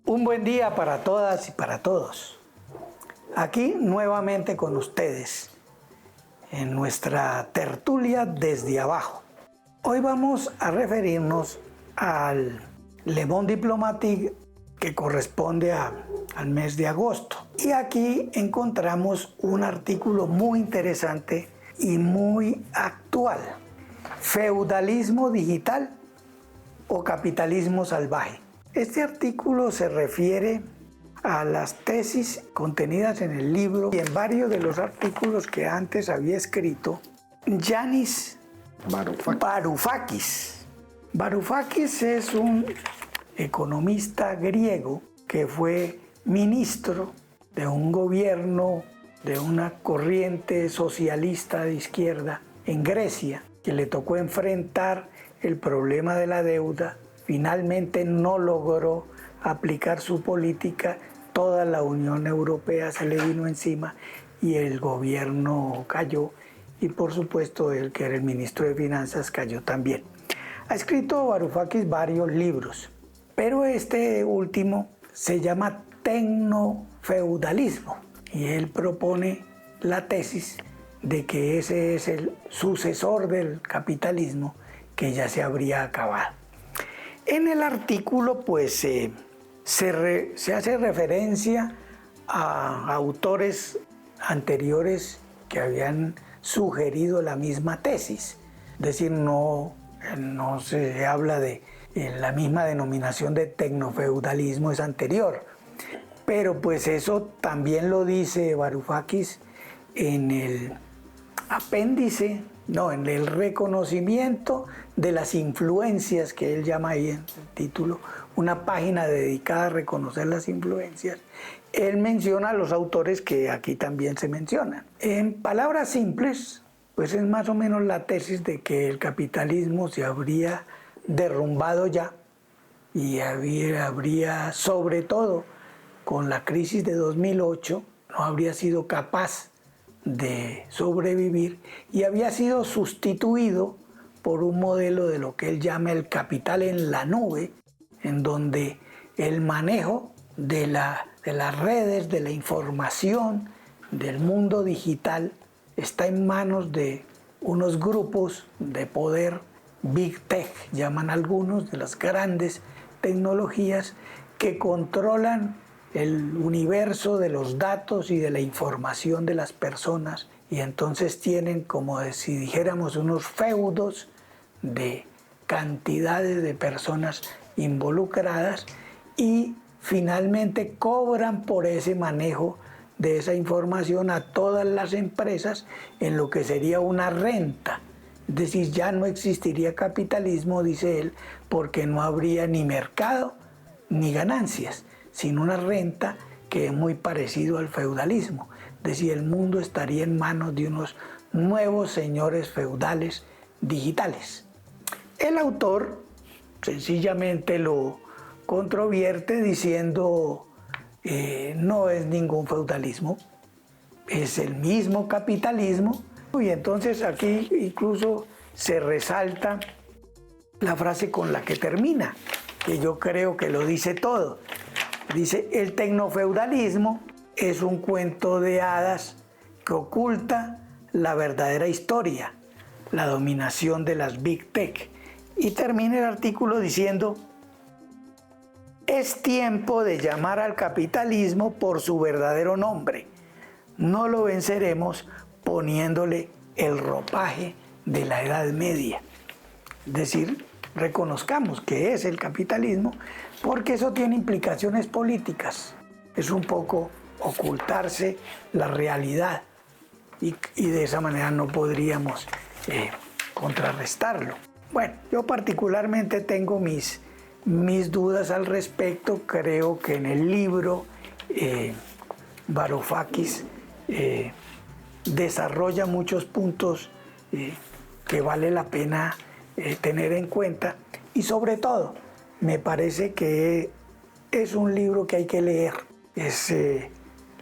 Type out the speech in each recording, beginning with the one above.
Un buen día para todas y para todos. Aquí nuevamente con ustedes en nuestra tertulia desde abajo. Hoy vamos a referirnos al Le Monde Diplomatique que corresponde al mes de agosto. Y aquí encontramos un artículo muy interesante y muy actual. Feudalismo digital o capitalismo salvaje. Este artículo se refiere a las tesis contenidas en el libro y en varios de los artículos que antes había escrito Yanis Varoufakis. Varoufakis es un economista griego que fue ministro de un gobierno de una corriente socialista de izquierda en Grecia, que le tocó enfrentar el problema de la deuda. Finalmente no logró aplicar su política, toda la Unión Europea se le vino encima y el gobierno cayó, y por supuesto él, que era el ministro de Finanzas, cayó también. Ha escrito Varoufakis varios libros, pero este último se llama Tecnofeudalismo, y él propone la tesis de que ese es el sucesor del capitalismo que ya se habría acabado. En el artículo pues se hace referencia a autores anteriores que habían sugerido la misma tesis, es decir, no se habla de la misma denominación de tecnofeudalismo, es anterior, pero pues eso también lo dice Varoufakis en el apéndice, en el reconocimiento de las influencias, que él llama ahí en el título, una página dedicada a reconocer las influencias. Él menciona a los autores que aquí también se mencionan. En palabras simples, pues es más o menos la tesis de que el capitalismo se habría derrumbado ya y habría, sobre todo con la crisis de 2008, no habría sido capaz de sobrevivir y había sido sustituido por un modelo de lo que él llama el capital en la nube, en donde el manejo de las redes, de la información, del mundo digital, está en manos de unos grupos de poder, Big Tech, llaman algunos, de las grandes tecnologías que controlan el universo de los datos y de la información de las personas, y entonces tienen, como si dijéramos, unos feudos de cantidades de personas involucradas, y finalmente cobran por ese manejo de esa información a todas las empresas en lo que sería una renta. Es decir, ya no existiría capitalismo, dice él, porque no habría ni mercado ni ganancias, sino una renta que es muy parecido al feudalismo. Es decir, el mundo estaría en manos de unos nuevos señores feudales digitales. El autor sencillamente lo controvierte diciendo no es ningún feudalismo, es el mismo capitalismo. Y entonces aquí incluso se resalta la frase con la que termina, que yo creo que lo dice todo. Dice: el tecnofeudalismo es un cuento de hadas que oculta la verdadera historia, la dominación de las Big Tech. Y termina el artículo diciendo: es tiempo de llamar al capitalismo por su verdadero nombre. No lo venceremos poniéndole el ropaje de la Edad Media. Es decir, reconozcamos que es el capitalismo, porque eso tiene implicaciones políticas. Es un poco ocultarse la realidad y de esa manera no podríamos contrarrestarlo. Bueno, yo particularmente tengo mis dudas al respecto. Creo que en el libro Varoufakis desarrolla muchos puntos que vale la pena tener en cuenta, y sobre todo me parece que es un libro que hay que leer. Es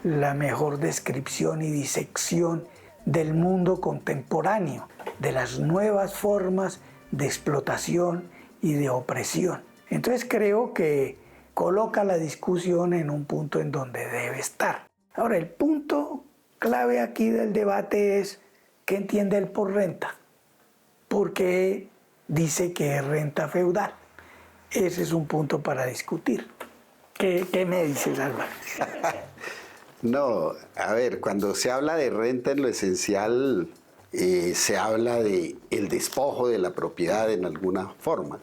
la mejor descripción y disección del mundo contemporáneo, de las nuevas formas de explotación y de opresión. Entonces creo que coloca la discusión en un punto en donde debe estar. Ahora, el punto clave aquí del debate es ¿qué entiende él por renta? Porque dice que es renta feudal. Ese es un punto para discutir. ¿Qué me dices, Álvaro? No, a ver, cuando se habla de renta en lo esencial, se habla de el despojo de la propiedad en alguna forma.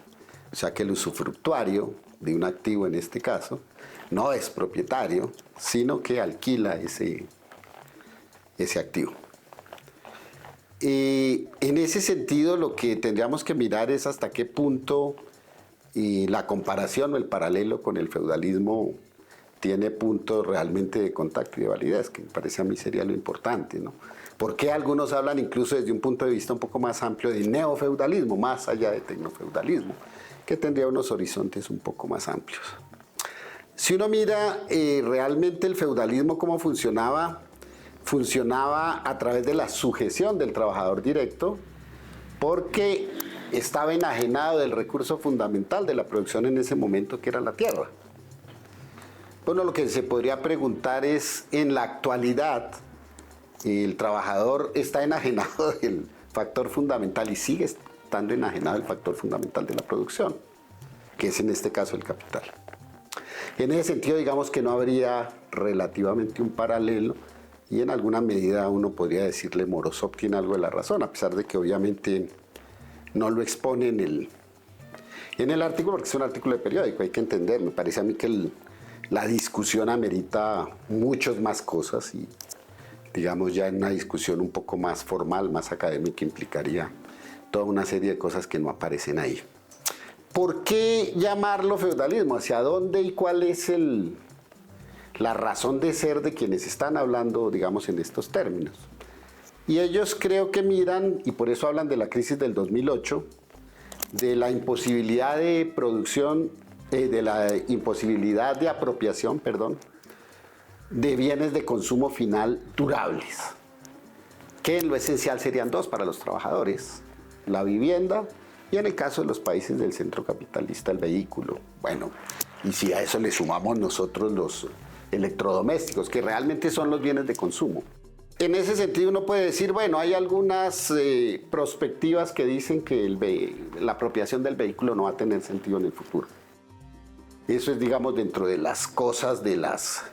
O sea que el usufructuario de un activo en este caso no es propietario, sino que alquila ese activo. En ese sentido, lo que tendríamos que mirar es hasta qué punto la comparación o el paralelo con el feudalismo tiene puntos realmente de contacto y de validez, que me parece a mí sería lo importante, ¿no? ¿Por qué algunos hablan incluso desde un punto de vista un poco más amplio de neofeudalismo, más allá de tecnofeudalismo, que tendría unos horizontes un poco más amplios? Si uno mira realmente el feudalismo cómo funcionaba a través de la sujeción del trabajador directo, porque estaba enajenado del recurso fundamental de la producción en ese momento, que era la tierra. Bueno, lo que se podría preguntar es, en la actualidad, el trabajador está enajenado del factor fundamental y sigue estando enajenado del factor fundamental de la producción, que es en este caso el capital. En ese sentido, digamos que no habría relativamente un paralelo, y en alguna medida uno podría decirle Morozov tiene algo de la razón, a pesar de que obviamente no lo expone en el artículo, porque es un artículo de periódico, hay que entender. Me parece a mí que la discusión amerita muchas más cosas y, digamos, ya en una discusión un poco más formal, más académica, implicaría toda una serie de cosas que no aparecen ahí. ¿Por qué llamarlo feudalismo? ¿Hacia dónde y cuál es la razón de ser de quienes están hablando, digamos, en estos términos? Y ellos creo que miran, y por eso hablan de la crisis del 2008, de la imposibilidad de producción, de la imposibilidad de apropiación, de bienes de consumo final durables, que en lo esencial serían dos para los trabajadores: la vivienda y, en el caso de los países del centro capitalista, el vehículo. Bueno, y si a eso le sumamos nosotros los electrodomésticos, que realmente son los bienes de consumo. En ese sentido uno puede decir, bueno, hay algunas perspectivas que dicen que la apropiación del vehículo no va a tener sentido en el futuro. Eso es, digamos, dentro de las cosas, de las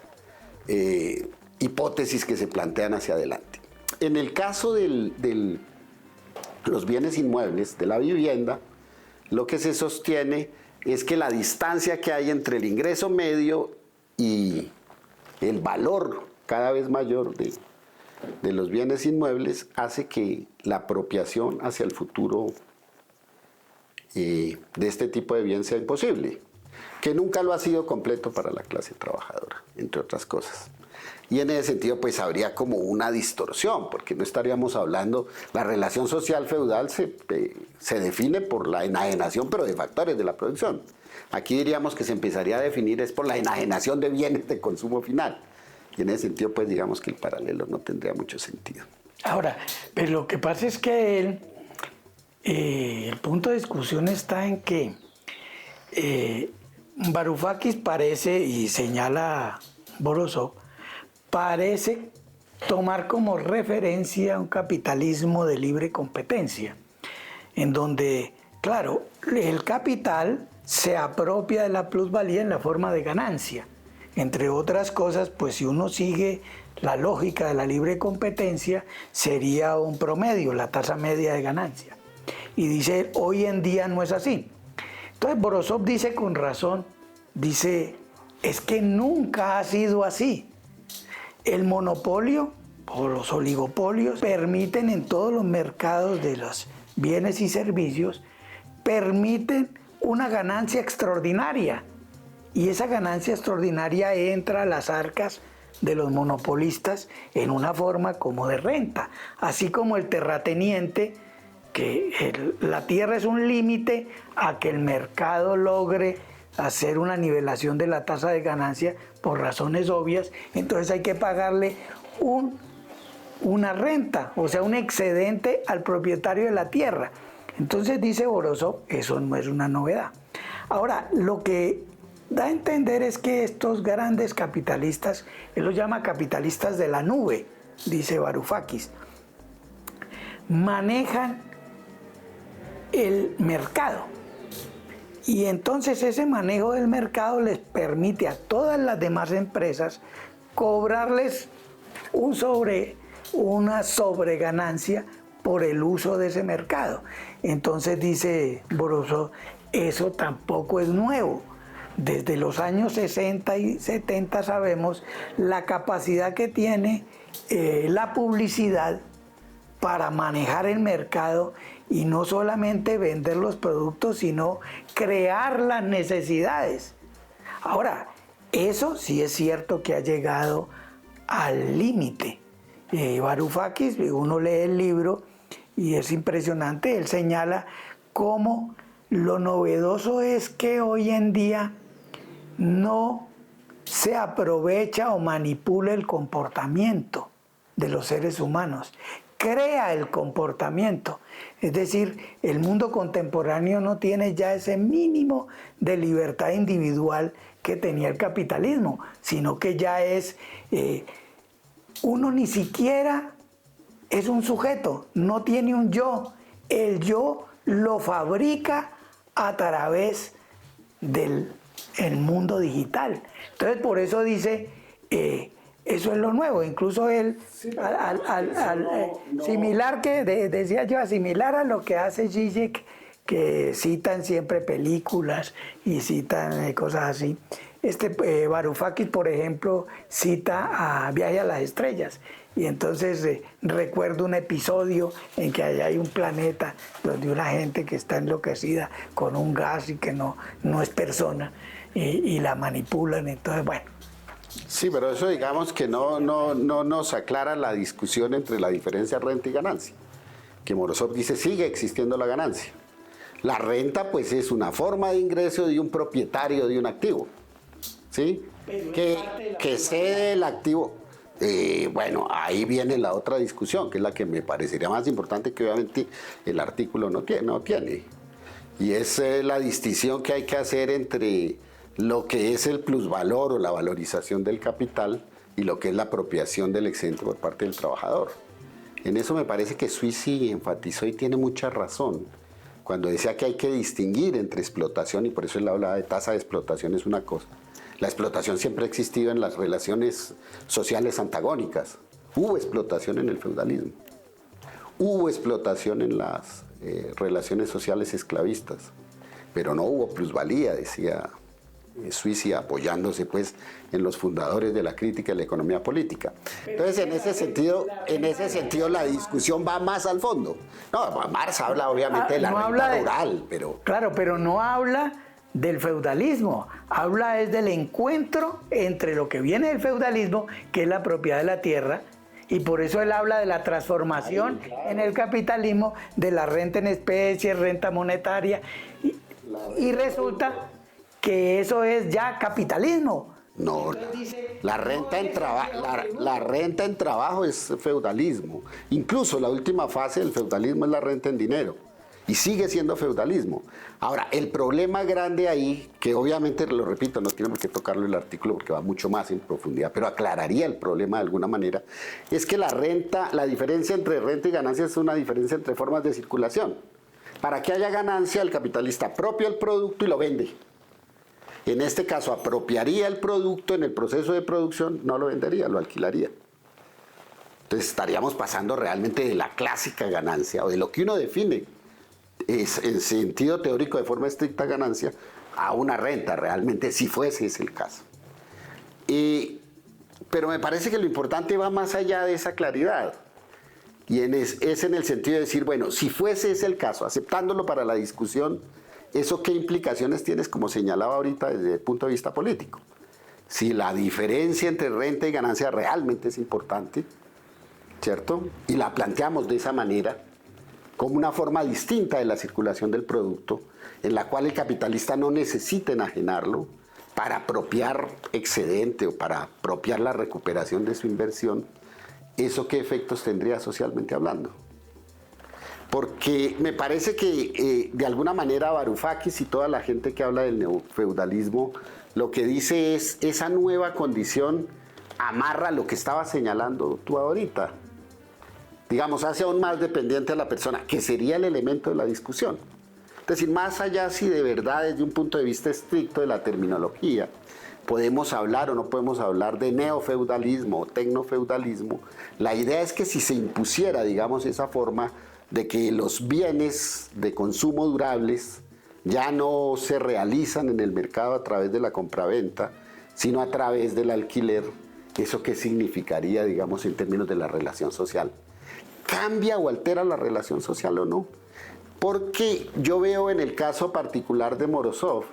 hipótesis que se plantean hacia adelante. En el caso de los bienes inmuebles, de la vivienda, lo que se sostiene es que la distancia que hay entre el ingreso medio y el valor cada vez mayor de los bienes inmuebles hace que la apropiación hacia el futuro de este tipo de bien sea imposible, que nunca lo ha sido completo para la clase trabajadora, entre otras cosas. Y en ese sentido, pues habría como una distorsión, porque no estaríamos hablando, la relación social feudal se define por la enajenación, pero de factores de la producción. Aquí diríamos que se empezaría a definir es por la enajenación de bienes de consumo final. Y en ese sentido, pues digamos que el paralelo no tendría mucho sentido. Ahora, pero lo que pasa es que el punto de discusión está en que Varoufakis parece, y señala Morozov, parece tomar como referencia un capitalismo de libre competencia, en donde, claro, el capital se apropia de la plusvalía en la forma de ganancia. Entre otras cosas, pues si uno sigue la lógica de la libre competencia, sería un promedio, la tasa media de ganancia. Y dice, hoy en día no es así. Entonces Morozov dice con razón, dice, es que nunca ha sido así. El monopolio o los oligopolios permiten en todos los mercados de los bienes y servicios, permiten una ganancia extraordinaria. Y esa ganancia extraordinaria entra a las arcas de los monopolistas en una forma como de renta. Así como el terrateniente, que la tierra es un límite a que el mercado logre hacer una nivelación de la tasa de ganancia por razones obvias, entonces hay que pagarle una renta, o sea, un excedente al propietario de la tierra. Entonces dice Morozov, eso no es una novedad. Ahora, lo que da a entender es que estos grandes capitalistas, él los llama capitalistas de la nube, dice Varoufakis, manejan el mercado. Y entonces ese manejo del mercado les permite a todas las demás empresas cobrarles una sobreganancia por el uso de ese mercado. Entonces dice Bourdieu, eso tampoco es nuevo. Desde los años 60 y 70 sabemos la capacidad que tiene la publicidad para manejar el mercado y no solamente vender los productos, sino crear las necesidades. Ahora, eso sí es cierto que ha llegado al límite. Varoufakis, uno lee el libro y es impresionante, él señala cómo lo novedoso es que hoy en día no se aprovecha o manipula el comportamiento de los seres humanos, crea el comportamiento. Es decir, el mundo contemporáneo no tiene ya ese mínimo de libertad individual que tenía el capitalismo, sino que ya es, uno ni siquiera es un sujeto, no tiene un yo, el yo lo fabrica a través del mundo digital. Entonces por eso dice, eso es lo nuevo, incluso él, similar que, decía yo, similar a lo que hace Zizek, que citan siempre películas y citan cosas así. Varoufakis, por ejemplo, cita a Viaje a las Estrellas. Y entonces recuerdo un episodio en que allá hay un planeta donde una gente que está enloquecida con un gas y que no es persona y la manipulan. Entonces, bueno. Sí, pero eso digamos que no nos aclara la discusión entre la diferencia renta y ganancia. Que Morozov dice, sigue existiendo la ganancia. La renta pues es una forma de ingreso de un propietario de un activo, ¿sí? Que cede el activo. Bueno, ahí viene la otra discusión, que es la que me parecería más importante, que obviamente el artículo no tiene. Y es la distinción que hay que hacer entre lo que es el plusvalor o la valorización del capital y lo que es la apropiación del excedente por parte del trabajador. En eso me parece que Sweezy enfatizó y tiene mucha razón cuando decía que hay que distinguir entre explotación, y por eso él hablaba de tasa de explotación, es una cosa. La explotación siempre ha existido en las relaciones sociales antagónicas. Hubo explotación en el feudalismo. Hubo explotación en las relaciones sociales esclavistas. Pero no hubo plusvalía, decía Sweezy, apoyándose pues en los fundadores de la crítica de la economía política. Entonces en ese sentido la discusión va más al fondo. No, Marx habla obviamente de la renta rural, pero... Claro, pero no habla del feudalismo, habla es del encuentro entre lo que viene del feudalismo, que es la propiedad de la tierra, y por eso él habla de la transformación en el capitalismo, de la renta en especie, renta monetaria, y resulta que eso es ya capitalismo. No, la renta en trabajo es feudalismo. Incluso la última fase del feudalismo es la renta en dinero. Y sigue siendo feudalismo. Ahora, el problema grande ahí, que obviamente, lo repito, no tiene por qué tocarlo el artículo porque va mucho más en profundidad, pero aclararía el problema de alguna manera, es que la diferencia entre renta y ganancia es una diferencia entre formas de circulación. Para que haya ganancia, el capitalista apropia el producto y lo vende. En este caso, apropiaría el producto en el proceso de producción, no lo vendería, lo alquilaría. Entonces estaríamos pasando realmente de la clásica ganancia, o de lo que uno define es, en sentido teórico de forma estricta ganancia, a una renta realmente, si fuese ese el caso. Pero me parece que lo importante va más allá de esa claridad. Y es en el sentido de decir, bueno, si fuese ese el caso, aceptándolo para la discusión, ¿eso qué implicaciones tiene? Como señalaba ahorita desde el punto de vista político. Si la diferencia entre renta y ganancia realmente es importante, ¿cierto? Y la planteamos de esa manera, como una forma distinta de la circulación del producto, en la cual el capitalista no necesita enajenarlo para apropiar excedente o para apropiar la recuperación de su inversión, ¿eso qué efectos tendría socialmente hablando? porque me parece que de alguna manera Varoufakis y toda la gente que habla del neofeudalismo lo que dice es esa nueva condición amarra lo que estaba señalando tú ahorita. Digamos, hace aún más dependiente a la persona, que sería el elemento de la discusión. Es decir, más allá si de verdad desde un punto de vista estricto de la terminología podemos hablar o no podemos hablar de neofeudalismo o tecnofeudalismo, la idea es que si se impusiera, digamos, esa forma de que los bienes de consumo durables ya no se realizan en el mercado a través de la compraventa, sino a través del alquiler, ¿eso qué significaría, digamos, en términos de la relación social? ¿Cambia o altera la relación social o no? Porque yo veo en el caso particular de Morozov,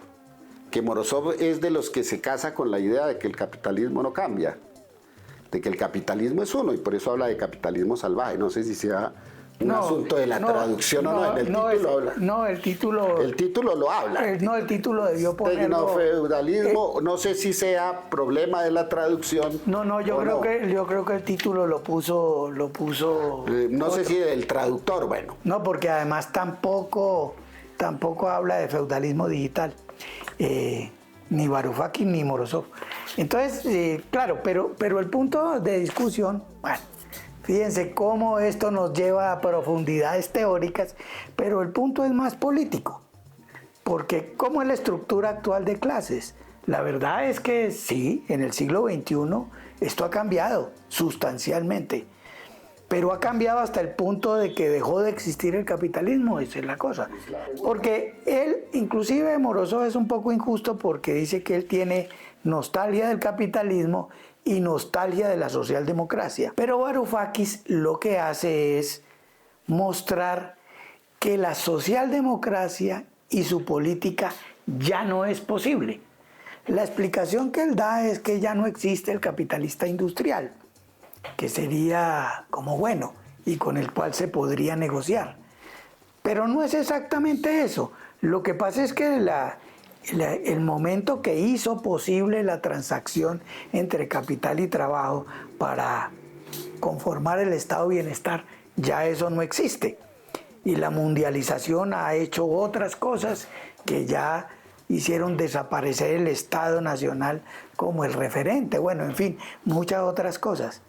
que Morozov es de los que se casa con la idea de que el capitalismo no cambia, de que el capitalismo es uno, y por eso habla de capitalismo salvaje. No sé si sea un asunto de la traducción o no, en el título habla. No, el título... El título lo habla. El título debió ponerlo... Tecnofeudalismo, no sé si sea problema de la traducción. Yo creo que el título lo puso no sé si del traductor, bueno. No, porque además tampoco habla de feudalismo digital, ni Varoufakis ni Morozov. Entonces, claro, pero el punto de discusión, bueno, fíjense cómo esto nos lleva a profundidades teóricas, pero el punto es más político, porque ¿cómo es la estructura actual de clases? La verdad es que sí, en el siglo XXI esto ha cambiado sustancialmente, pero ha cambiado hasta el punto de que dejó de existir el capitalismo, esa es la cosa. Porque él, inclusive Morozov es un poco injusto porque dice que él tiene nostalgia del capitalismo y nostalgia de la socialdemocracia. Pero Varoufakis lo que hace es mostrar que la socialdemocracia y su política ya no es posible. La explicación que él da es que ya no existe el capitalista industrial, que sería como bueno y con el cual se podría negociar. Pero no es exactamente eso. Lo que pasa es que el momento que hizo posible la transacción entre capital y trabajo para conformar el estado de bienestar, ya eso no existe. Y la mundialización ha hecho otras cosas que ya hicieron desaparecer el Estado Nacional como el referente. Bueno, en fin, muchas otras cosas.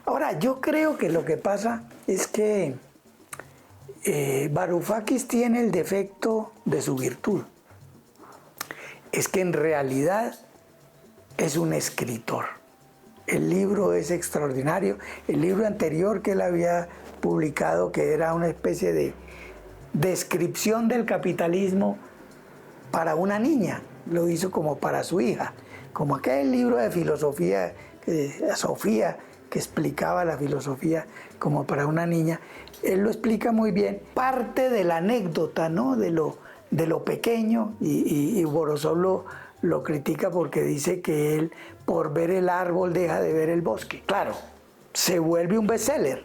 Ahora, yo creo que lo que pasa es que Varoufakis tiene el defecto de su virtud. Es que en realidad es un escritor. El libro es extraordinario. El libro anterior que él había publicado, que era una especie de descripción del capitalismo para una niña, lo hizo como para su hija, como aquel libro de filosofía, Sofía, que explicaba la filosofía como para una niña. Él lo explica muy bien. Parte de la anécdota, ¿no?, de lo pequeño, y Morozov lo critica porque dice que él, por ver el árbol, deja de ver el bosque. Claro, se vuelve un bestseller,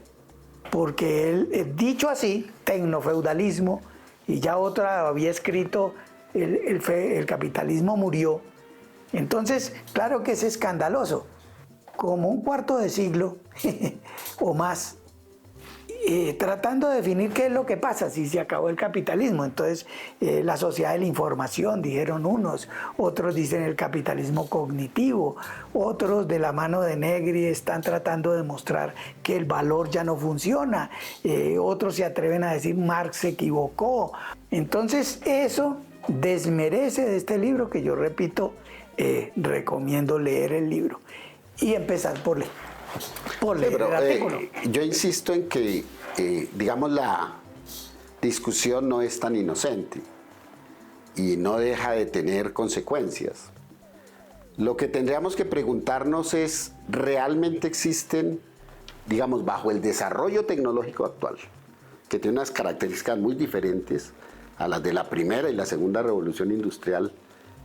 porque él, dicho así, tecnofeudalismo, y ya otra había escrito, el capitalismo murió. Entonces, claro que es escandaloso. Como un cuarto de siglo o más, tratando de definir qué es lo que pasa si se acabó el capitalismo. Entonces, la sociedad de la información, dijeron unos, otros dicen el capitalismo cognitivo, otros de la mano de Negri están tratando de mostrar que el valor ya no funciona, otros se atreven a decir Marx se equivocó. Entonces, eso desmerece de este libro, que yo repito, recomiendo leer el libro y empezar por leer el artículo. Yo insisto en que, digamos, la discusión no es tan inocente y no deja de tener consecuencias. Lo que tendríamos que preguntarnos es, ¿realmente existen, digamos, bajo el desarrollo tecnológico actual, que tiene unas características muy diferentes a las de la primera y la segunda revolución industrial,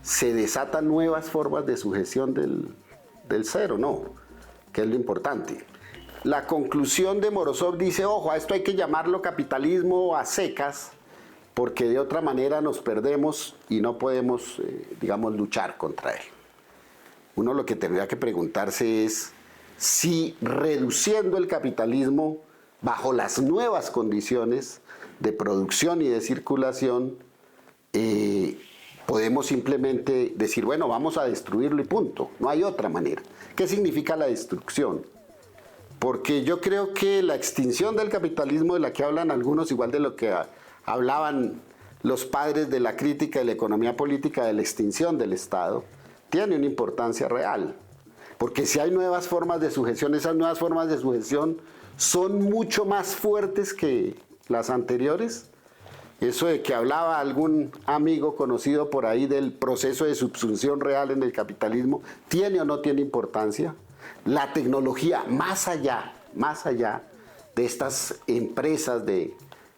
se desatan nuevas formas de sujeción del ser o no? Que es lo importante. La conclusión de Morozov dice, ojo, a esto hay que llamarlo capitalismo a secas, porque de otra manera nos perdemos y no podemos, digamos, luchar contra él. Uno lo que tendría que preguntarse es si reduciendo el capitalismo bajo las nuevas condiciones de producción y de circulación, podemos simplemente decir, bueno, vamos a destruirlo y punto. No hay otra manera. ¿Qué significa la destrucción? Porque yo creo que la extinción del capitalismo de la que hablan algunos, igual de lo que hablaban los padres de la crítica de la economía política, de la extinción del Estado, tiene una importancia real. Porque si hay nuevas formas de sujeción, esas nuevas formas de sujeción son mucho más fuertes que las anteriores. Eso de que hablaba algún amigo conocido por ahí del proceso de subsunción real en el capitalismo, ¿tiene o no tiene importancia? La tecnología, más allá de estas empresas de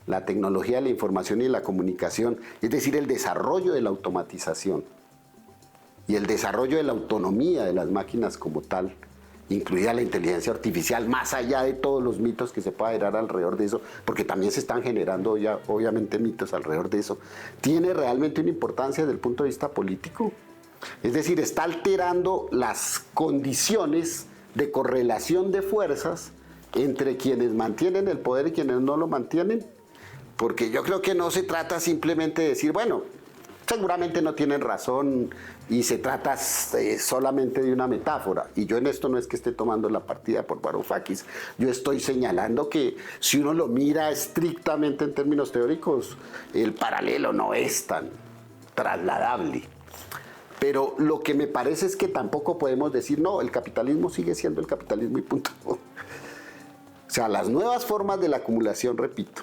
la tecnología de la información y la comunicación, es decir, el desarrollo de la automatización y el desarrollo de la autonomía de las máquinas como tal, incluida la inteligencia artificial, más allá de todos los mitos que se pueda generar alrededor de eso, porque también se están generando ya obviamente mitos alrededor de eso, tiene realmente una importancia desde el punto de vista político. Es decir, está alterando las condiciones de correlación de fuerzas entre quienes mantienen el poder y quienes no lo mantienen, porque yo creo que no se trata simplemente de decir, bueno, seguramente no tienen razón y se trata solamente de una metáfora. Y yo en esto no es que esté tomando la partida por Varoufakis, yo estoy señalando que si uno lo mira estrictamente en términos teóricos, el paralelo no es tan trasladable. Pero lo que me parece es que tampoco podemos decir, no, el capitalismo sigue siendo el capitalismo y punto. O sea, las nuevas formas de la acumulación, repito,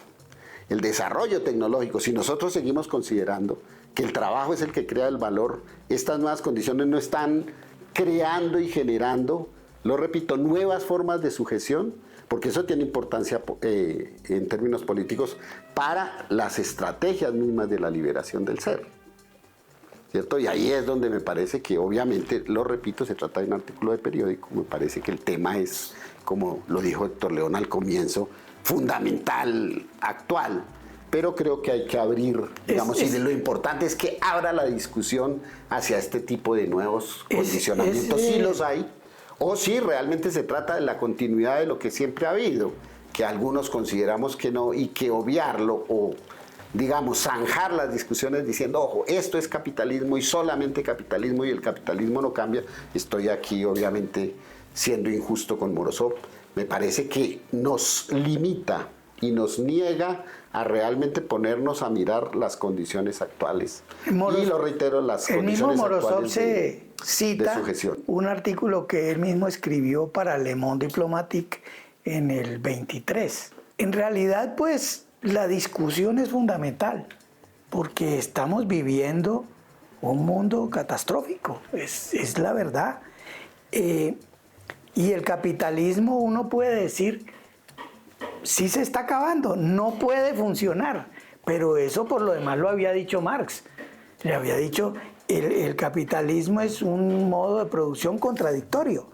el desarrollo tecnológico, si nosotros seguimos considerando que el trabajo es el que crea el valor, estas nuevas condiciones no están creando y generando, lo repito, nuevas formas de sujeción, porque eso tiene importancia en términos políticos para las estrategias mismas de la liberación del ser, ¿cierto? Y ahí es donde me parece que, obviamente, lo repito, se trata de un artículo de periódico, me parece que el tema es, como lo dijo Héctor León al comienzo, fundamental, actual, pero creo que hay que abrir, digamos, y lo importante es que abra la discusión hacia este tipo de nuevos condicionamientos, si los hay, o si realmente se trata de la continuidad de lo que siempre ha habido, que algunos consideramos que no, y que obviarlo o, digamos, zanjar las discusiones diciendo, ojo, esto es capitalismo y solamente capitalismo y el capitalismo no cambia. Estoy aquí, obviamente, siendo injusto con Morozov. Me parece que nos limita y nos niega a realmente ponernos a mirar las condiciones actuales. Y lo reitero, las condiciones actuales se cita de sujeción. Un artículo que él mismo escribió para Le Monde Diplomatique en el 23. En realidad, pues, la discusión es fundamental, porque estamos viviendo un mundo catastrófico, es la verdad. Y el capitalismo, uno puede decir, sí se está acabando, no puede funcionar, pero eso por lo demás lo había dicho Marx. Le había dicho, el capitalismo es un modo de producción contradictorio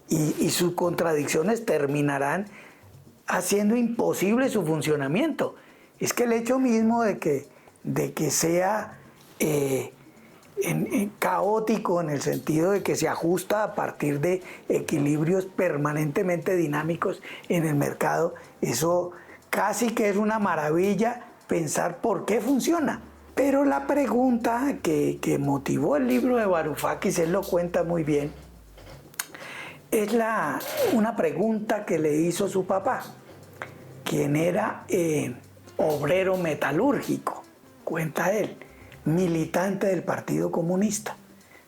y sus contradicciones terminarán haciendo imposible su funcionamiento. Es que el hecho mismo de que sea caótico en el sentido de que se ajusta a partir de equilibrios permanentemente dinámicos en el mercado, eso casi que es una maravilla pensar por qué funciona. Pero la pregunta que motivó el libro de Varoufakis, él lo cuenta muy bien, es una pregunta que le hizo su papá, quien era obrero metalúrgico, cuenta él, militante del Partido Comunista.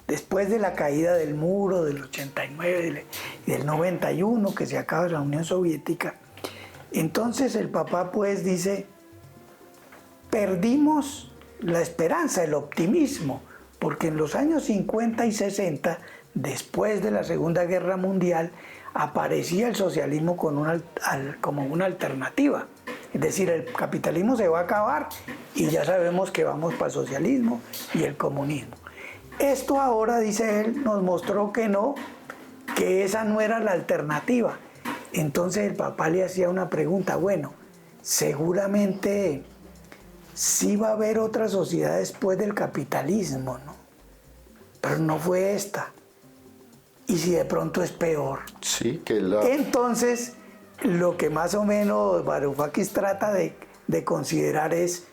Después de la caída del muro del 89 y del 91, que se acaba la Unión Soviética, entonces el papá pues dice, perdimos la esperanza, el optimismo, porque en los años 50 y 60, después de la Segunda Guerra Mundial, aparecía el socialismo como una alternativa. Es decir, el capitalismo se va a acabar y ya sabemos que vamos para el socialismo y el comunismo. Esto ahora, dice él, nos mostró que no, que esa no era la alternativa. Entonces el papá le hacía una pregunta, bueno, seguramente sí va a haber otra sociedad después del capitalismo, ¿no? Pero no fue esta. ¿Y si de pronto es peor? Sí, que Entonces, lo que más o menos Varoufakis trata de de considerar es,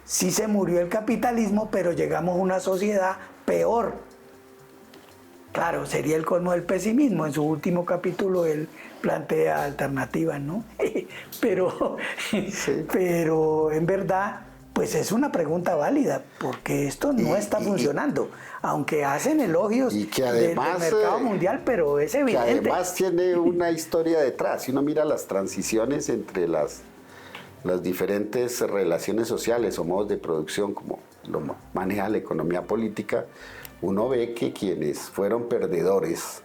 sí se murió el capitalismo, pero llegamos a una sociedad peor. Claro, sería el colmo del pesimismo. En su último capítulo él plantea alternativas, ¿no? Pero, sí. Pero en verdad, pues es una pregunta válida, porque esto no está funcionando. Aunque hacen elogios y que además, del mercado mundial, pero es evidente. Que además tiene una historia detrás. Si uno mira las transiciones entre las diferentes relaciones sociales o modos de producción, como lo maneja la economía política, uno ve que quienes fueron perdedores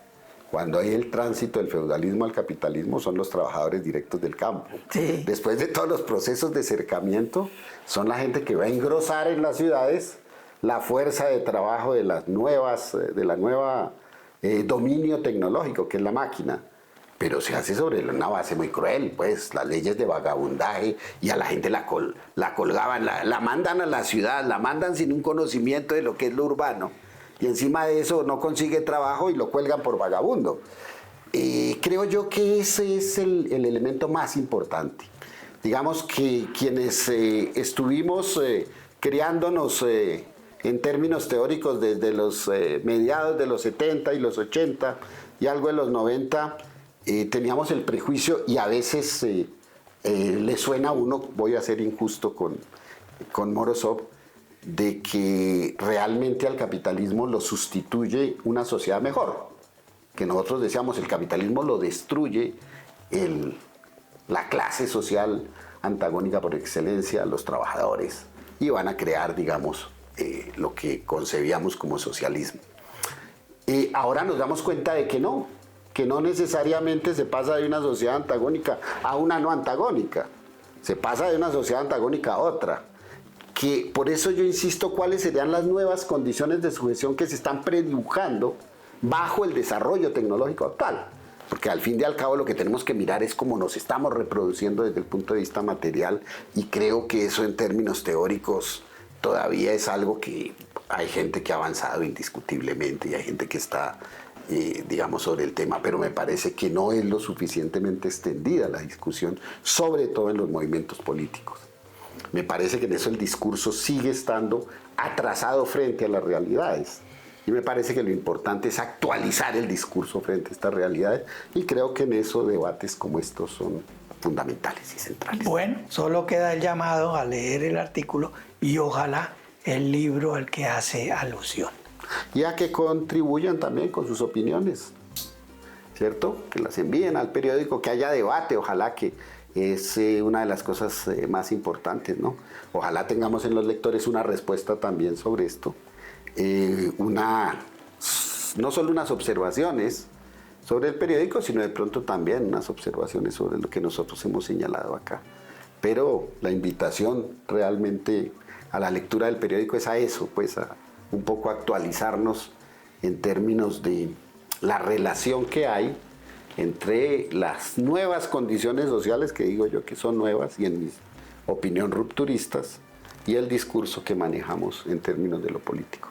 cuando hay el tránsito del feudalismo al capitalismo son los trabajadores directos del campo. Sí. Después de todos los procesos de cercamiento, son la gente que va a engrosar en las ciudades la fuerza de trabajo de la nueva dominio tecnológico, que es la máquina. Pero se hace sobre una base muy cruel, pues, las leyes de vagabundaje, y a la gente la colgaban, la mandan a la ciudad, la mandan sin un conocimiento de lo que es lo urbano, y encima de eso no consigue trabajo y lo cuelgan por vagabundo. Creo yo que ese es el elemento más importante. Digamos que quienes estuvimos criándonos en términos teóricos desde los mediados de los 70 y los 80 y algo de los 90, teníamos el prejuicio, y a veces le suena a uno, voy a ser injusto con Morozov, de que realmente al capitalismo lo sustituye una sociedad mejor. Que nosotros decíamos, el capitalismo lo destruye la clase social antagónica por excelencia, los trabajadores, y van a crear, digamos, lo que concebíamos como socialismo. Ahora nos damos cuenta de que no necesariamente se pasa de una sociedad antagónica a una no antagónica, se pasa de una sociedad antagónica a otra. Que por eso yo insisto, cuáles serían las nuevas condiciones de sujeción que se están predibujando bajo el desarrollo tecnológico actual. Porque al fin y al cabo lo que tenemos que mirar es cómo nos estamos reproduciendo desde el punto de vista material, y creo que eso en términos teóricos todavía es algo que hay gente que ha avanzado indiscutiblemente y hay gente que está, digamos, sobre el tema, pero me parece que no es lo suficientemente extendida la discusión, sobre todo en los movimientos políticos. Me parece que en eso el discurso sigue estando atrasado frente a las realidades. Y me parece que lo importante es actualizar el discurso frente a estas realidades, y creo que en eso debates como estos son fundamentales y centrales. Bueno, solo queda el llamado a leer el artículo y ojalá el libro al que hace alusión. Y a que contribuyan también con sus opiniones, ¿cierto? Que las envíen al periódico, que haya debate, ojalá, que es una de las cosas más importantes, ¿no? Ojalá tengamos en los lectores una respuesta también sobre esto. No solo unas observaciones sobre el periódico, sino de pronto también unas observaciones sobre lo que nosotros hemos señalado acá. Pero la invitación realmente a la lectura del periódico es a eso, pues a un poco actualizarnos en términos de la relación que hay entre las nuevas condiciones sociales, que digo yo que son nuevas y en mi opinión rupturistas, y el discurso que manejamos en términos de lo político.